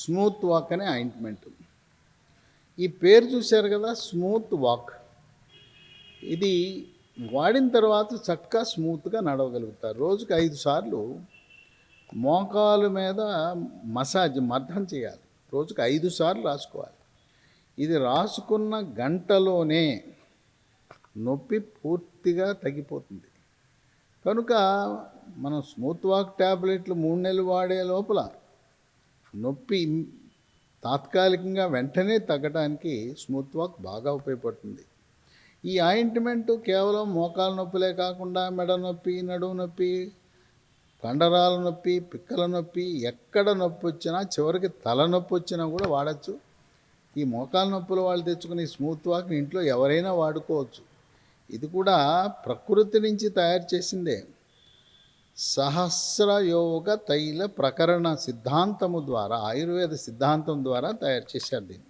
Smooth walk అనే ointment. ఈ పేరు చూశారు కదా, స్మూత్ వాక్. ఇది వాడిన తర్వాత చక్కగా స్మూత్గా నడవగలుగుతారు. రోజుకి 5 సార్లు మోకాలు మీద మర్దం చేయాలి. రోజుకి 5 సార్లు రాసుకోవాలి. ఇది రాసుకున్న గంటలోనే నొప్పి పూర్తిగా తగ్గిపోతుంది. కనుక మనం స్మూత్ వాక్ ట్యాబ్లెట్లు 3 నెలలు వాడే లోపల నొప్పి తాత్కాలికంగా వెంటనే తగ్గడానికి స్మూత్ వాక్ బాగా ఉపయోగపడుతుంది. ఈ ఆయింట్మెంటు కేవలం మోకాలు నొప్పులే కాకుండా మెడ నొప్పి, నడుము నొప్పి, కండరాల నొప్పి, పిక్కల నొప్పి, ఎక్కడ నొప్పి వచ్చినా, చివరికి తలనొప్పి వచ్చినా కూడా వాడచ్చు. ఈ మోకాలు నొప్పుల వాళ్ళు తెచ్చుకుని స్మూత్ వాక్ని ఇంట్లో ఎవరైనా వాడుకోవచ్చు. ఇది కూడా ప్రకృతి నుంచి తయారు చేసిందే. సహస్రయోగ తైల ప్రకరణ సిద్ధాంతము ద్వారా, ఆయుర్వేద సిద్ధాంతం ద్వారా తయారు చేశారు దీన్ని.